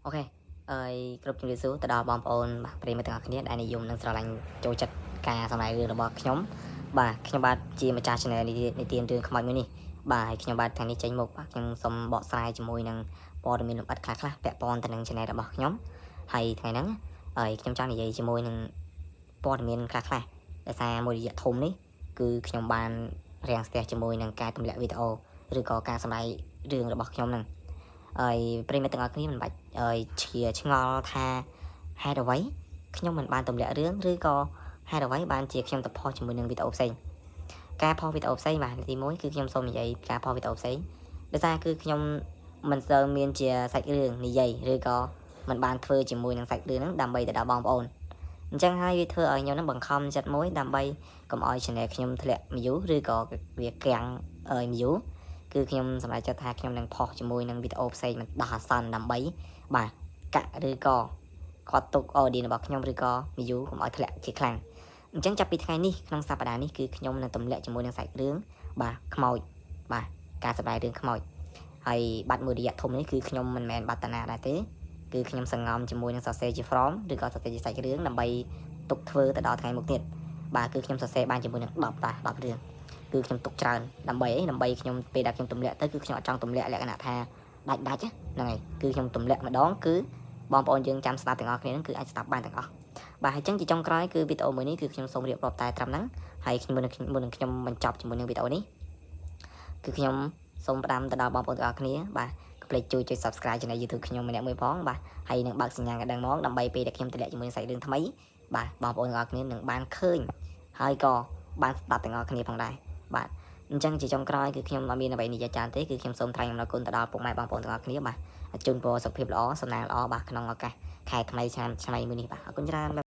Ok, group chung số từ đó bom ôn bây giờ từngគ្នាដែលនិយមនឹងស្រឡាញ់ចូលចិត្តការសម្ដែងរឿងរបស់ខ្ញុំបាទខ្ញុំបាទជាម្ចាស់ channel នីតិរឿងខ្មោចមួយនេះបាទហើយខ្ញុំបាទថ្ងៃនេះចេញមកបាទខ្ញុំសូមបកស្រាយជាមួយនឹងព័ត៌មានលម្អិតខ្លះៗពាក់ព័ន្ធទៅនឹង channel របស់ខ្ញុំហើយថ្ងៃហ្នឹងខ្ញុំចង់និយាយជាមួយនឹងព័ត៌មានខ្លះៗដោយសារមួយរយៈធំនេះគឺខ្ញុំបានរាំងស្ទះជាមួយនឹងការទម្លាក់វីដេអូឬក៏ការសម្ដែងរឿងរបស់ខ្ញុំហ្នឹងហើយប្រិមត្តទាំងអស់គ្នាមិនបាច់ឈៀឆ្ងល់ថាហេតុអ្វីខ្ញុំមិនបានទម្លាក់រឿងឬក៏ហេតុអ្វីបានជាខ្ញុំទៅផុសជាមួយនឹងវីដេអូផ្សេងការផុសវីដេអូផ្សេងបាទទី1គឺខ្ញុំសូមនិយាយការផុសវីដេអូផ្សេងដោយសារគឺខ្ញុំមិនសូវមានជាសាច់រឿងនិយាយឬក៏មិនបានធ្វើជាមួយនឹងសាច់រឿងហ្នឹងដើម្បីទៅដល់បងប្អូនអញ្ចឹងហើយវាធ្វើឲ្យខ្ញុំនឹងបង្ខំចិត្តមួយដើម្បីកុំឲ្យ channel ខ្ញុំធ្លាក់ view ឬក៏វាកាំងview គឺខ្ញុំសម្រេចចិត្តថាខ្ញុំនឹងផុសជាមួយនឹងវីដេអូផ្សេងមិនដោះអាសន្នដើម្បីបាទកាក់ឬក៏គាត់ទុក audience របស់ខ្ញុំឬក៏ view កុំឲ្យធ្លាក់ជាខ្លាំងអញ្ចឹងចាប់ពីថ្ងៃនេះក្នុងសប្តាហ៍នេះគឺខ្ញុំនឹងទម្លាក់ជាមួយនឹងសាច់រឿងបាទខ្មោចបាទការសម្ដែងរឿងខ្មោចហើយបាត់មួយរយៈធំនេះគឺខ្ញុំមិនមែនបាត់តាណាដែរទេគឺខ្ញុំសង្ងំជាមួយនឹងសរសេរជា from ឬក៏សរសេរជាសាច់រឿងដើម្បីទុកធ្វើទៅដល់ថ្ងៃមុខទៀតបាទគឺខ្ញុំសរសេរបានជាមួយនឹង10រឿងគឺខ្ញុំទុកច្រើនដើម្បីខ្ញុំពេលដែលខ្ញុំទម្លាក់ទៅគឺខ្ញុំអត់ចង់ទម្លាក់លក្ខណៈថាដាច់ហ្នឹងហើយគឺខ្ញុំទម្លាក់ម្ដងគឺបងប្អូនយើងចាំស្ដាប់ទាំងអស់គ្នាហ្នឹងគឺអាចស្ដាប់បានទាំងអស់បាទហើយចឹងជាចុងក្រោយគឺវីដេអូមួយនេះគឺខ្ញុំសូមរៀបរាប់តែត្រឹមហ្នឹងហើយមុននឹងខ្ញុំបញ្ចប់ជាមួយនឹងវីដេអូនេះគឺខ្ញុំសូមផ្ដាំទៅដល់បងប្អូនទាំងអស់គ្នាបាទកុំភ្លេចជួយ Subscribe Channel YouTube ខ្ញុំម្នាក់មួយផងបាទហើយនឹងបើកសញ្ញាកណ្ដឹងមកដើម្បីពេលដែលខ្ញុំទម្លាក់ជាមួយនឹងសាច់រឿងថ្មីបាទបងប្អូនទាំងអស់គ្នានឹងបានឃើញហើយក៏បានស្ដាប់ទាំងអស់គ្នាផងដែរបាទអញ្ចឹងជាចុងក្រោយគឺខ្ញុំអត់មានអ្វីនិយាយច្រើនទេគឺខ្ញុំសូមថ្លែងអំណរគុណទៅដល់ពុកម៉ែបងប្អូនទាំងអស់គ្នាបាទជូនពរសុខភាពល្អសំណាងល្អបាទក្នុងឱកាសខែថ្មីឆ្នាំមួយនេះបាទអរគុណច្រើន